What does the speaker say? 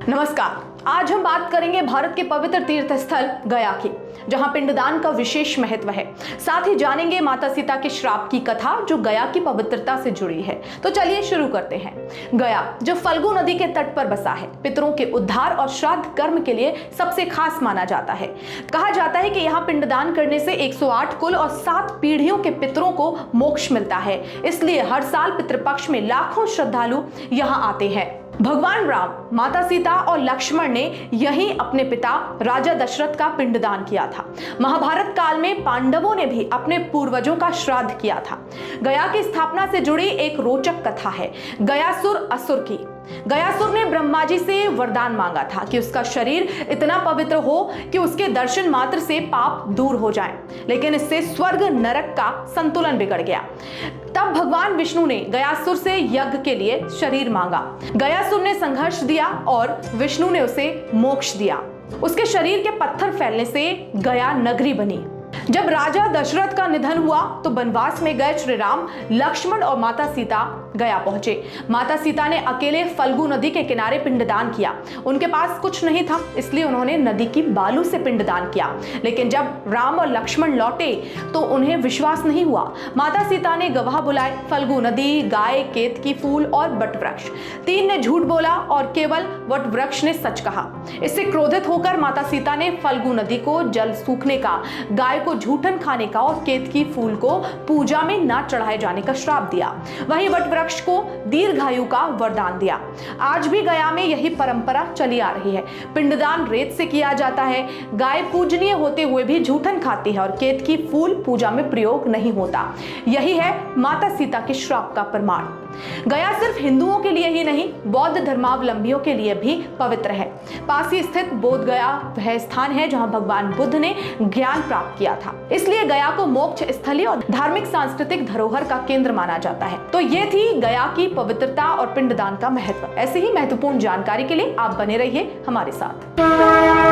नमस्कार। आज हम बात करेंगे भारत के पवित्र तीर्थ स्थल गया की, जहां पिंडदान का विशेष महत्व है। साथ ही जानेंगे माता सीता के श्राप की कथा जो गया की पवित्रता से जुड़ी है। तो चलिए शुरू करते हैं। गया जो फल्गु नदी के तट पर बसा है, पितरों के उद्धार और श्राद्ध कर्म के लिए सबसे खास माना जाता है। कहा जाता है कि यहाँ पिंडदान करने से 108 कुल और 7 पीढ़ियों के पितरों को मोक्ष मिलता है। इसलिए हर साल पितृपक्ष में लाखों श्रद्धालु यहाँ आते हैं। भगवान राम, माता सीता और लक्ष्मण ने यहीं अपने पिता राजा दशरथ का पिंडदान किया था। महाभारत काल में पांडवों ने भी अपने पूर्वजों का श्राद्ध किया था। गया की स्थापना से जुड़ी एक रोचक कथा है गयासुर असुर की। गयासुर ने ब्रह्मा जी से वरदान मांगा था कि उसका शरीर इतना पवित्र हो कि उसके दर्शन मात्र से पाप दूर हो जाएं। लेकिन इससे स्वर्ग नरक का संतुलन बिगड़ गया। तब भगवान विष्णु ने गयासुर से यज्ञ के लिए शरीर मांगा। गयासुर ने संघर्ष दिया और विष्णु ने उसे मोक्ष दिया। उसके शरीर के पत्थर फैलने से गया नगरी बनी। जब राजा दशरथ का निधन हुआ तो वनवास में गए श्री राम, लक्ष्मण और माता सीता गया पहुंचे। माता सीता ने अकेले फल्गु नदी के किनारे पिंडदान किया। उनके पास कुछ नहीं था, इसलिए उन्होंने नदी की बालू से पिंडदान किया। लेकिन जब राम और लक्ष्मण लौटे तो उन्हें विश्वास नहीं हुआ। माता सीता ने गवाह बुलाए, फल्गु नदी, गाय, केतकी फूल और वट वृक्ष। 3 ने झूठ बोला और केवल वट वृक्ष ने सच कहा। इससे क्रोधित होकर माता सीता ने फल्गु नदी को जल सूखने का, गाय को झूठन खाने का और केतकी फूल को पूजा में न चढ़ाए जाने का श्राप दिया। वहीं वट वृक्ष को दीर्घायु का वरदान दिया। आज भी गया में यही परंपरा चली आ रही है। पिंडदान रेत से किया जाता है। गाय पूजनीय होते हुए भी झूठन खाती है और केतकी फूल पूजा में प्रयोग नहीं होता। यही है माता सीता के श्राप का प्रमाण। गया सिर्फ हिंदुओं के लिए ही नहीं, बौद्ध धर्मावलंबियों के लिए भी पवित्र है। पास ही स्थित बोध गया वह स्थान है जहां भगवान बुद्ध ने ज्ञान प्राप्त किया था। इसलिए गया को मोक्ष स्थली और धार्मिक सांस्कृतिक धरोहर का केंद्र माना जाता है। तो ये थी गया की पवित्रता और पिंडदान का महत्व। ऐसे ही महत्वपूर्ण जानकारी के लिए आप बने रहिए हमारे साथ।